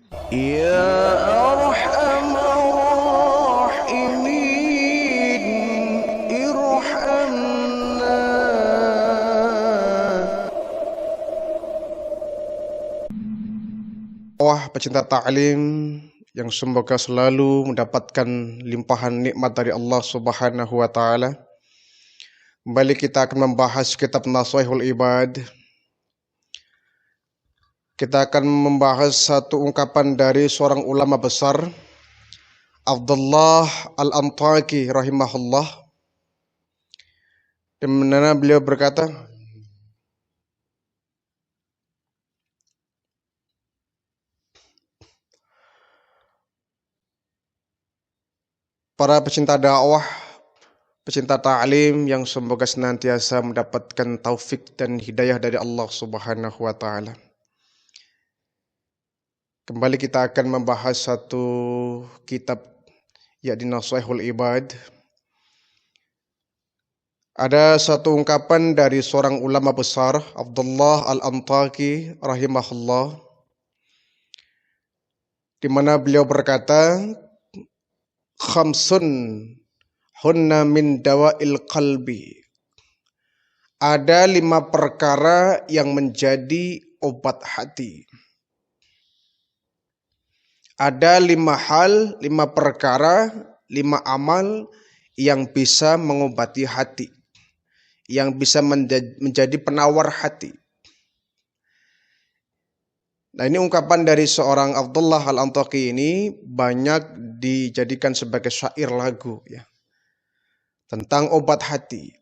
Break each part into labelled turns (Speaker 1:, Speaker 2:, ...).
Speaker 1: يا أرحم الراحمين ارحمنا.
Speaker 2: Wah, pecinta ta'lim yang semoga selalu mendapatkan limpahan nikmat dari Allah Subhanahu wa taala. Kembali kita akan membahas kitab Nashihul Ibad. Kita akan membahas satu ungkapan dari seorang ulama besar, Abdullah Al-Antaki rahimahullah. Di mana beliau berkata, para pecinta dakwah, pecinta ta'lim yang semoga senantiasa mendapatkan taufik dan hidayah dari Allah Subhanahu wa taala. Kembali kita akan membahas satu kitab, yakni Nashihul Ibad. Ada satu ungkapan dari seorang ulama besar, Abdullah Al-Antaki rahimahullah, di mana beliau berkata, khamsun hunna min dawa'il qalbi. Ada 5 perkara yang menjadi obat hati. Ada 5 hal, 5 perkara, 5 amal yang bisa mengobati hati, yang bisa menjadi penawar hati. Nah, ini ungkapan dari seorang Abdullah Al-Antaki ini banyak dijadikan sebagai syair lagu ya, tentang obat hati.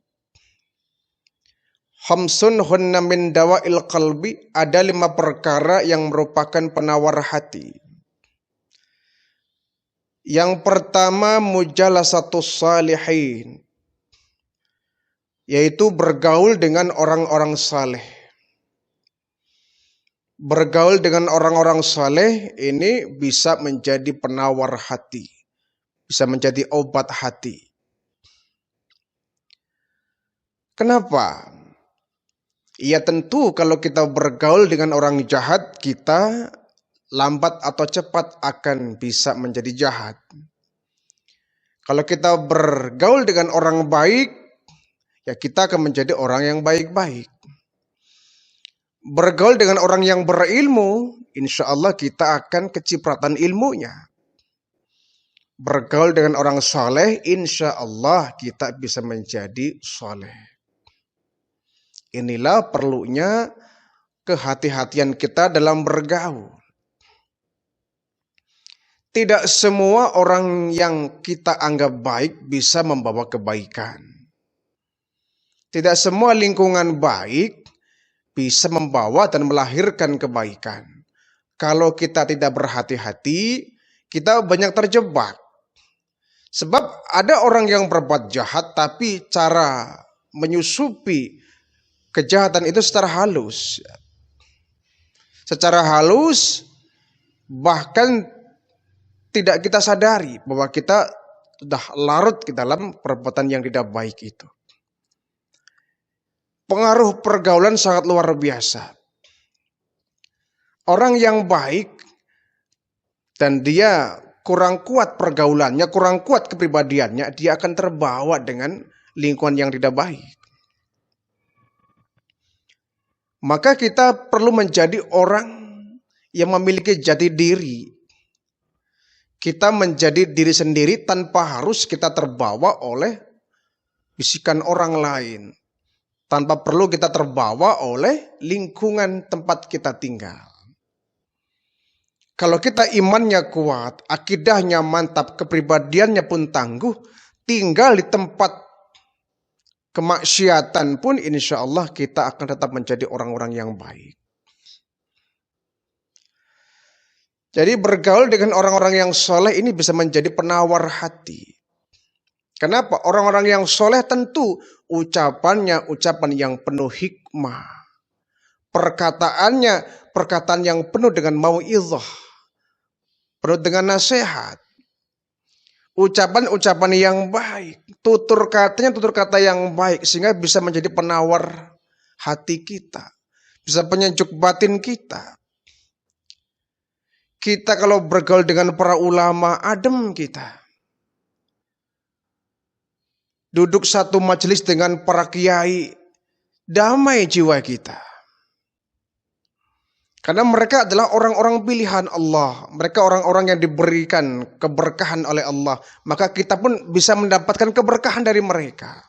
Speaker 2: Khamsun hunna min dawa'il qalbi, ada 5 perkara yang merupakan penawar hati. Yang pertama, mujalasatus salihin, yaitu bergaul dengan orang-orang saleh. Bergaul dengan orang-orang saleh ini bisa menjadi penawar hati, bisa menjadi obat hati. Kenapa? Ya tentu kalau kita bergaul dengan orang jahat, kita lambat atau cepat akan bisa menjadi jahat. Kalau kita bergaul dengan orang baik, ya kita akan menjadi orang yang baik-baik. Bergaul dengan orang yang berilmu, insya Allah kita akan kecipratan ilmunya. Bergaul dengan orang saleh, insya Allah kita bisa menjadi saleh. Inilah perlunya kehati-hatian kita dalam bergaul. Tidak semua orang yang kita anggap baik bisa membawa kebaikan. Tidak semua lingkungan baik bisa membawa dan melahirkan kebaikan. Kalau kita tidak berhati-hati, kita banyak terjebak. Sebab ada orang yang berbuat jahat, tapi cara menyusupi kejahatan itu secara halus. Secara halus, bahkan tidak kita sadari bahwa kita sudah larut ke dalam perbuatan yang tidak baik itu. Pengaruh pergaulan sangat luar biasa. Orang yang baik dan dia kurang kuat pergaulannya, kurang kuat kepribadiannya, dia akan terbawa dengan lingkungan yang tidak baik. Maka kita perlu menjadi orang yang memiliki jati diri. Kita menjadi diri sendiri tanpa harus kita terbawa oleh bisikan orang lain. Tanpa perlu kita terbawa oleh lingkungan tempat kita tinggal. Kalau kita imannya kuat, akidahnya mantap, kepribadiannya pun tangguh, tinggal di tempat kemaksiatan pun insya Allah kita akan tetap menjadi orang-orang yang baik. Jadi bergaul dengan orang-orang yang soleh ini bisa menjadi penawar hati. Kenapa? Orang-orang yang soleh tentu ucapannya ucapan yang penuh hikmah. Perkataannya perkataan yang penuh dengan mau'izah, penuh dengan nasihat. Ucapan-ucapan yang baik, tutur katanya tutur kata yang baik, sehingga bisa menjadi penawar hati kita, bisa penyejuk batin kita. Kita kalau bergaul dengan para ulama, adem kita. Duduk satu majelis dengan para kiai, damai jiwa kita. Karena mereka adalah orang-orang pilihan Allah. Mereka orang-orang yang diberikan keberkahan oleh Allah. Maka kita pun bisa mendapatkan keberkahan dari mereka.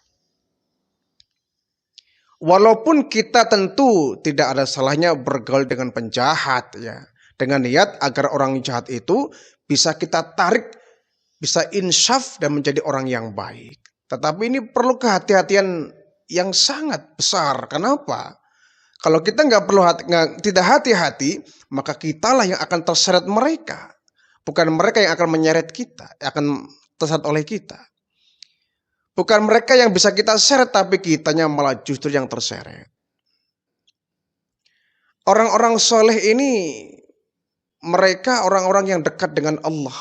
Speaker 2: Walaupun kita tentu tidak ada salahnya bergaul dengan penjahat, ya, dengan niat agar orang jahat itu bisa kita tarik, bisa insyaf dan menjadi orang yang baik. Tetapi ini perlu kehati-hatian yang sangat besar. Kenapa? Kalau kita tidak hati-hati, maka kitalah yang akan terseret mereka. Bukan mereka yang akan menyeret kita, yang akan terseret oleh kita. Bukan mereka yang bisa kita seret, tapi kitanya malah justru yang terseret. Orang-orang soleh ini, mereka orang-orang yang dekat dengan Allah.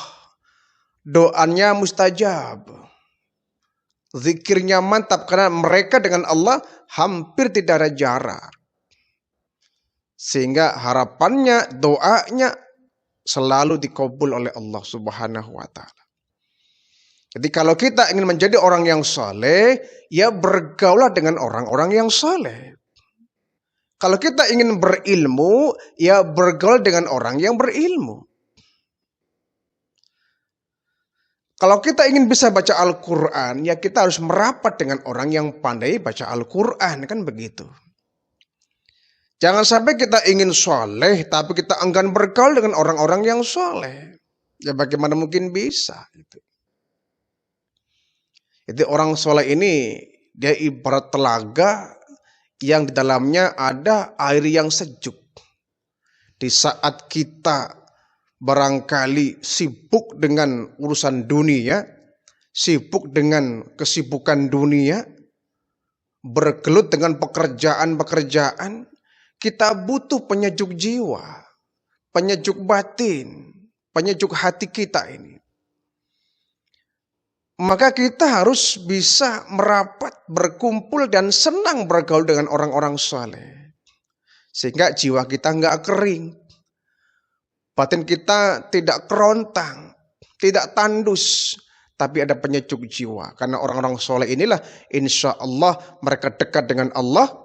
Speaker 2: Doanya mustajab. Zikirnya mantap, karena mereka dengan Allah hampir tidak ada jarak. Sehingga harapannya, doanya selalu dikabul oleh Allah Subhanahu wa ta'ala. Jadi kalau kita ingin menjadi orang yang saleh, ya bergaulah dengan orang-orang yang saleh. Kalau kita ingin berilmu, ya bergaul dengan orang yang berilmu. Kalau kita ingin bisa baca Al-Quran, ya kita harus merapat dengan orang yang pandai baca Al-Quran, kan begitu. Jangan sampai kita ingin soleh, tapi kita enggan bergaul dengan orang-orang yang soleh. Ya bagaimana mungkin bisa? Jadi orang soleh ini, dia ibarat telaga yang di dalamnya ada air yang sejuk. Di saat kita barangkali sibuk dengan urusan dunia, sibuk dengan kesibukan dunia, bergelut dengan pekerjaan-pekerjaan, kita butuh penyejuk jiwa, penyejuk batin, penyejuk hati kita ini. Maka kita harus bisa merapat, berkumpul dan senang bergaul dengan orang-orang saleh. Sehingga jiwa kita nggak kering. Batin kita tidak kerontang, tidak tandus, tapi ada penyejuk jiwa. Karena orang-orang saleh inilah insya Allah mereka dekat dengan Allah.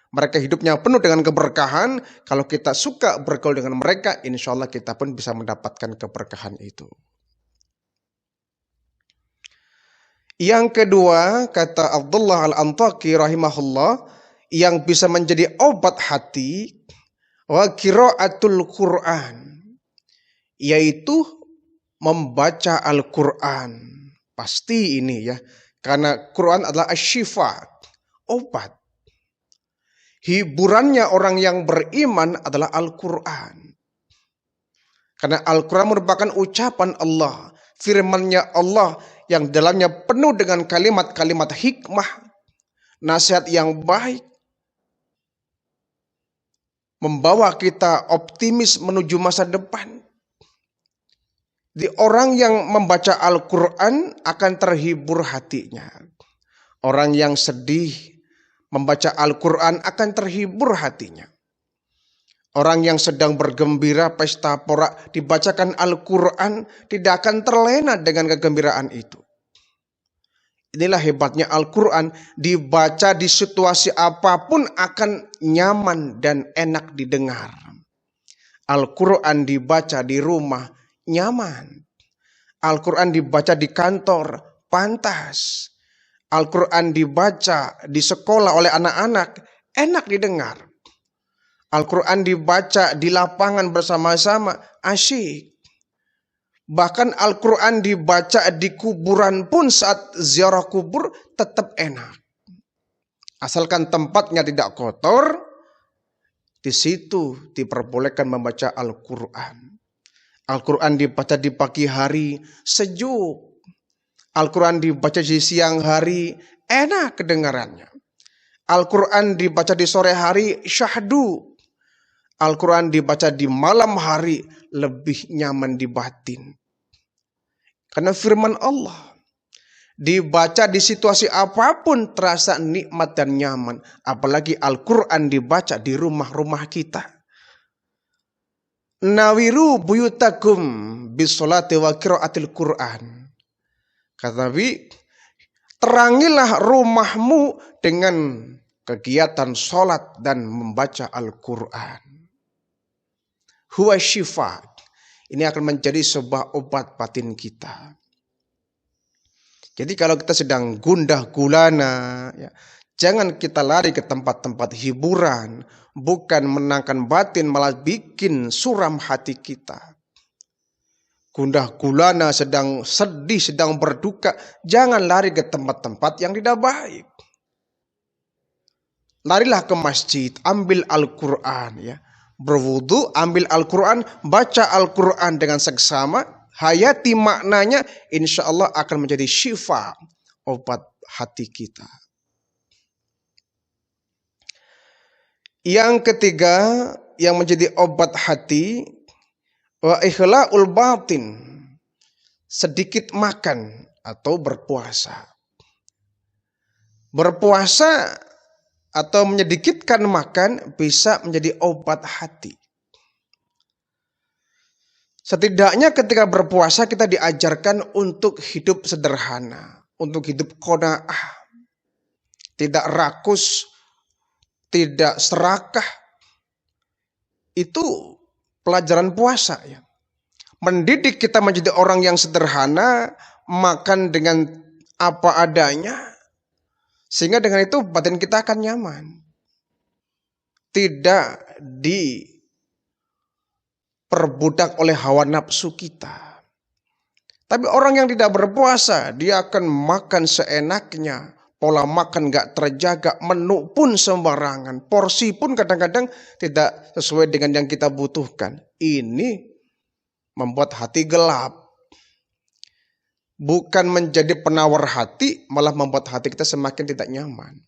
Speaker 2: Mereka hidupnya penuh dengan keberkahan. Kalau kita suka bergaul dengan mereka, insya Allah kita pun bisa mendapatkan keberkahan itu. Yang kedua, kata Abdullah Al-Antaqi rahimahullah, yang bisa menjadi obat hati, wa qiraatul Qur'an, yaitu membaca Al-Quran. Pasti ini ya, karena Quran adalah asyifa, obat. Hiburannya orang yang beriman adalah Al-Quran. Karena Al-Quran merupakan ucapan Allah, firman-Nya Allah yang dalamnya penuh dengan kalimat-kalimat hikmah, nasihat yang baik, membawa kita optimis menuju masa depan. Di orang yang membaca Al-Quran akan terhibur hatinya. Orang yang sedih membaca Al-Quran akan terhibur hatinya. Orang yang sedang bergembira pesta porak dibacakan Al-Quran tidak akan terlena dengan kegembiraan itu. Inilah hebatnya Al-Quran, dibaca di situasi apapun akan nyaman dan enak didengar. Al-Quran dibaca di rumah, nyaman. Al-Quran dibaca di kantor, pantas. Al-Quran dibaca di sekolah oleh anak-anak, enak didengar. Al-Quran dibaca di lapangan bersama-sama, asyik. Bahkan Al-Quran dibaca di kuburan pun saat ziarah kubur tetap enak. Asalkan tempatnya tidak kotor, di situ diperbolehkan membaca Al-Quran. Al-Quran dibaca di pagi hari, sejuk. Al-Quran dibaca di siang hari, enak kedengarannya. Al-Quran dibaca di sore hari, syahdu. Al-Quran dibaca di malam hari, lebih nyaman di batin. Karena firman Allah, dibaca di situasi apapun terasa nikmat dan nyaman. Apalagi Al-Quran dibaca di rumah-rumah kita. nawiru buyutakum bisolati wa qiraatil Qur'an. Kata Nabi, terangilah rumahmu dengan kegiatan sholat dan membaca Al-Quran. Huwa syifa. Ini akan menjadi sebuah obat batin kita. Jadi kalau kita sedang gundah gulana, ya, jangan kita lari ke tempat-tempat hiburan. Bukan menangkan batin, malah bikin suram hati kita. Gundah gulana, sedang sedih, sedang berduka. Jangan lari ke tempat-tempat yang tidak baik. Larilah ke masjid, ambil Al-Quran, ya. Berwudu, ambil Al-Quran, baca Al-Quran dengan seksama, hayati maknanya, insya Allah akan menjadi syifa, obat hati kita. Yang ketiga, yang menjadi obat hati, wa ikhla'ul batin, sedikit makan atau berpuasa. Berpuasa atau menyedikitkan makan bisa menjadi obat hati. Setidaknya ketika berpuasa kita diajarkan untuk hidup sederhana, untuk hidup qanaah, tidak rakus, tidak serakah. Itu pelajaran puasa, ya. Mendidik kita menjadi orang yang sederhana, makan dengan apa adanya, sehingga dengan itu batin kita akan nyaman. Tidak diperbudak oleh hawa nafsu kita. Tapi orang yang tidak berpuasa, dia akan makan seenaknya. Pola makan gak terjaga, menu pun sembarangan. Porsi pun kadang-kadang tidak sesuai dengan yang kita butuhkan. Ini membuat hati gelap. Bukan menjadi penawar hati, malah membuat hati kita semakin tidak nyaman.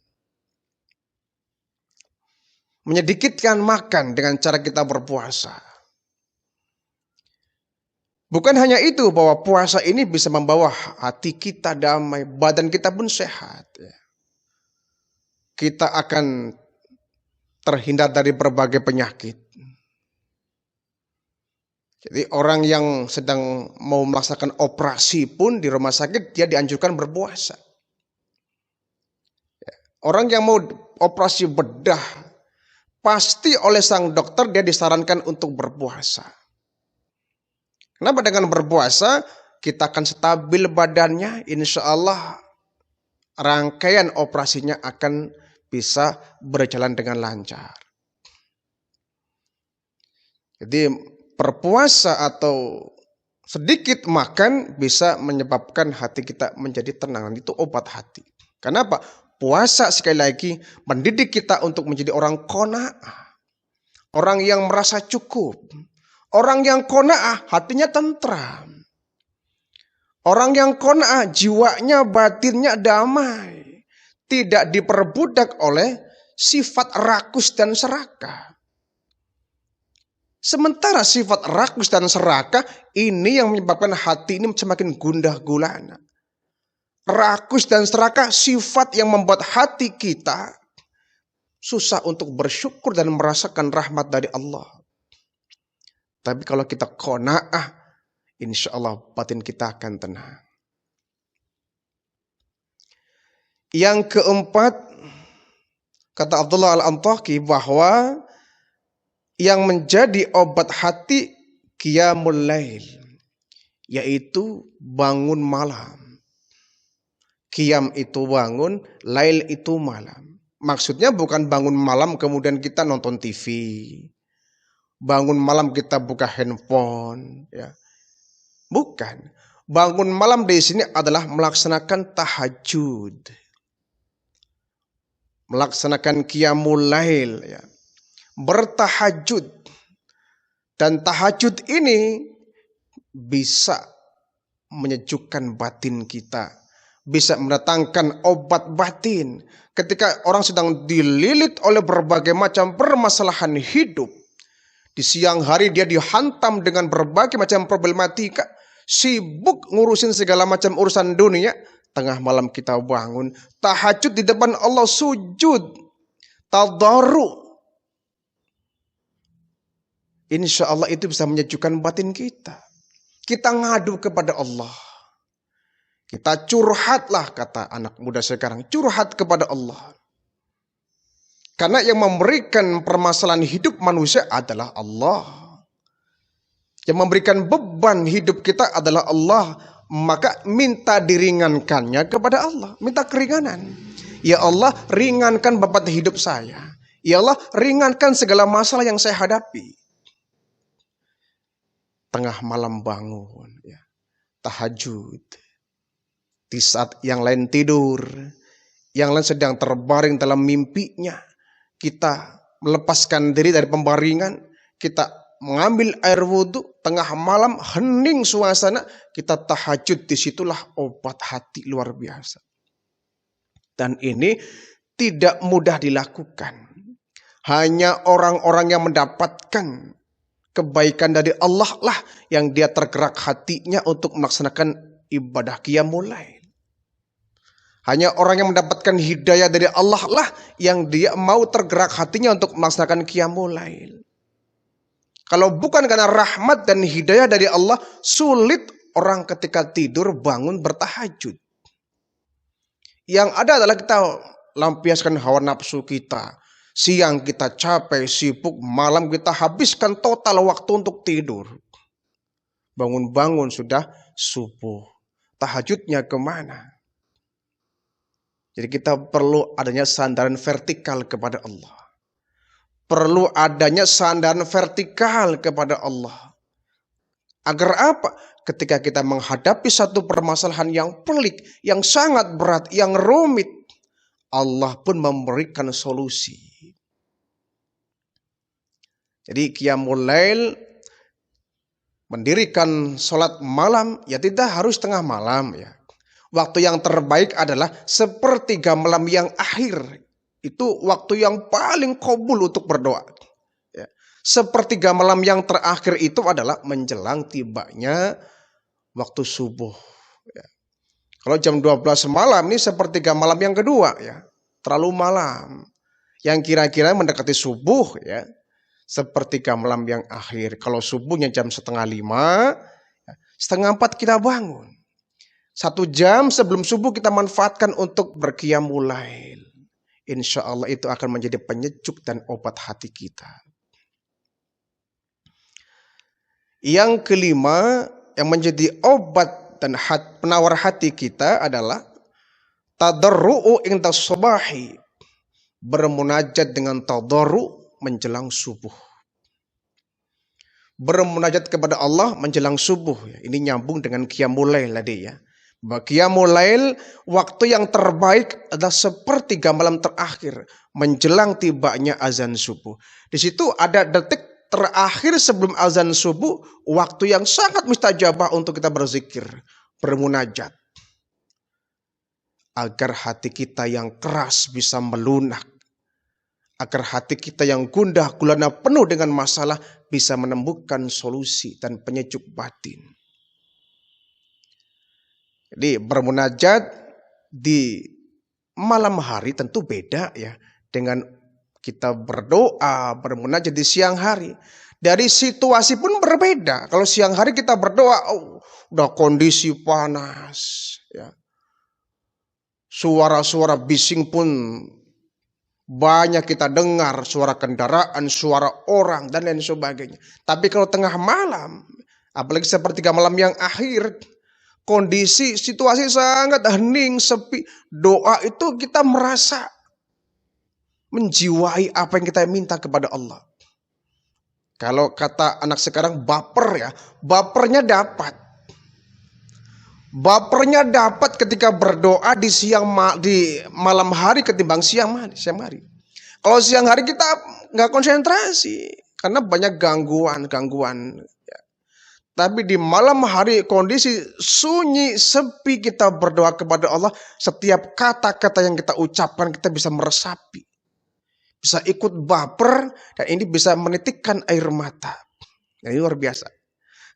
Speaker 2: Menyedikitkan makan dengan cara kita berpuasa. Bukan hanya itu, bahwa puasa ini bisa membawa hati kita damai, badan kita pun sehat. Kita akan terhindar dari berbagai penyakit. Jadi orang yang sedang mau melaksanakan operasi pun di rumah sakit, dia dianjurkan berpuasa. Orang yang mau operasi bedah, pasti oleh sang dokter dia disarankan untuk berpuasa. Kenapa? Dengan berpuasa kita akan stabil badannya, insya Allah rangkaian operasinya akan bisa berjalan dengan lancar. Jadi berpuasa atau sedikit makan bisa menyebabkan hati kita menjadi tenang. Itu obat hati. Kenapa? Puasa sekali lagi mendidik kita untuk menjadi orang qanaah. Orang yang merasa cukup. Orang yang qanaah hatinya tentram. Orang yang qanaah jiwanya, batinnya damai. Tidak diperbudak oleh sifat rakus dan serakah. Sementara sifat rakus dan serakah ini yang menyebabkan hati ini semakin gundah gulana. Rakus dan serakah sifat yang membuat hati kita susah untuk bersyukur dan merasakan rahmat dari Allah. Tapi kalau kita qanaah, insya Allah batin kita akan tenang. Yang keempat, kata Abdullah Al-Antaki bahwa yang menjadi obat hati qiyamul lail, yaitu bangun malam. Qiyam itu bangun, lail itu malam. Maksudnya bukan bangun malam kemudian kita nonton TV. Bangun malam kita buka handphone, ya. Bukan. Bangun malam di sini adalah melaksanakan tahajud. Melaksanakan qiyamul lail, ya. Bertahajud. Dan tahajud ini bisa menyejukkan batin kita, bisa mendatangkan obat batin. Ketika orang sedang dililit oleh berbagai macam permasalahan hidup, di siang hari dia dihantam dengan berbagai macam problematika, sibuk ngurusin segala macam urusan dunia. Tengah malam kita bangun, tahajud di depan Allah, sujud, tadarru. Insya Allah itu bisa menyejukkan batin kita. Kita ngadu kepada Allah. Kita curhatlah, kata anak muda sekarang. Curhat kepada Allah. Karena yang memberikan permasalahan hidup manusia adalah Allah. Yang memberikan beban hidup kita adalah Allah. Maka minta diringankannya kepada Allah. Minta keringanan. Ya Allah, ringankan beban hidup saya. Ya Allah, ringankan segala masalah yang saya hadapi. Tengah malam bangun, ya, tahajud. Di saat yang lain tidur, yang lain sedang terbaring dalam mimpinya, kita melepaskan diri dari pembaringan, kita mengambil air wudhu, tengah malam hening suasana, kita tahajud, disitulah obat hati luar biasa. Dan ini tidak mudah dilakukan. Hanya orang-orang yang mendapatkan kebaikan dari Allah lah yang dia tergerak hatinya untuk melaksanakan ibadah qiyamul lail. Hanya orang yang mendapatkan hidayah dari Allah lah yang dia mau tergerak hatinya untuk melaksanakan qiyamul lail. Kalau bukan karena rahmat dan hidayah dari Allah, sulit orang ketika tidur bangun bertahajud. Yang ada adalah kita lampiaskan hawa nafsu kita. Siang kita capek, sibuk, malam kita habiskan total waktu untuk tidur. Bangun-bangun sudah subuh. Tahajudnya kemana? Jadi kita perlu adanya sandaran vertikal kepada Allah. Perlu adanya sandaran vertikal kepada Allah. Agar apa? Ketika kita menghadapi satu permasalahan yang pelik, yang sangat berat, yang rumit, Allah pun memberikan solusi. Jadi qiyamul lail, mendirikan sholat malam, ya tidak harus tengah malam ya. Waktu yang terbaik adalah sepertiga malam yang akhir. Itu waktu yang paling qabul untuk berdoa. Ya. Sepertiga malam yang terakhir itu adalah menjelang tibanya waktu subuh. Ya. Kalau jam 12 malam ini sepertiga malam yang kedua ya. Terlalu malam. Yang kira-kira mendekati subuh ya. Sepertiga malam yang akhir. Kalau subuhnya jam 4:30, ya, 3:30 kita bangun. 1 jam sebelum subuh kita manfaatkan untuk berqiyamul lail. Insya Allah itu akan menjadi penyejuk dan obat hati kita. Yang kelima, yang menjadi obat dan penawar hati kita adalah tadarru'u inda subahi. Bermunajat dengan tadarru' menjelang subuh. Bermunajat kepada Allah menjelang subuh. Ini nyambung dengan qiyamul lail tadi ya. Qiyamul lail, waktu yang terbaik adalah sepertiga malam terakhir menjelang tibanya azan subuh. Di situ ada detik terakhir sebelum azan subuh, waktu yang sangat mustajabah untuk kita berzikir, bermunajat. Agar hati kita yang keras bisa melunak. Agar hati kita yang gundah gulana penuh dengan masalah bisa menemukan solusi dan penyejuk batin. Jadi bermunajat di malam hari tentu beda ya dengan kita berdoa, bermunajat di siang hari. Dari situasi pun berbeda. Kalau siang hari kita berdoa, udah kondisi panas ya. Suara-suara bising pun banyak kita dengar, suara kendaraan, suara orang dan lain sebagainya. Tapi kalau tengah malam, apalagi sepertiga malam yang akhir, kondisi situasi sangat hening, sepi. Doa itu kita merasa menjiwai apa yang kita minta kepada Allah. Kalau kata anak sekarang baper ya, bapernya dapat. Bapernya dapat ketika berdoa di malam hari ketimbang siang hari. Kalau siang hari kita nggak konsentrasi karena banyak gangguan. Tapi di malam hari kondisi sunyi, sepi, kita berdoa kepada Allah. Setiap kata-kata yang kita ucapkan kita bisa meresapi. Bisa ikut baper dan ini bisa menitikkan air mata. Ini luar biasa.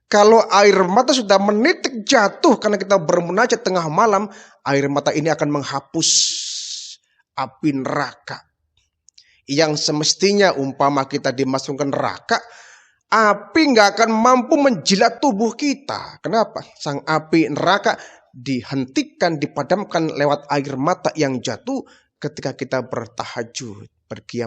Speaker 2: Kalau air mata sudah menitik jatuh karena kita bermunajat tengah malam, air mata ini akan menghapus api neraka. Yang semestinya umpama kita dimasukkan neraka, api nggak akan mampu menjilat tubuh kita. Kenapa? Sang api neraka dihentikan, dipadamkan lewat air mata yang jatuh ketika kita bertahajud, berqiyam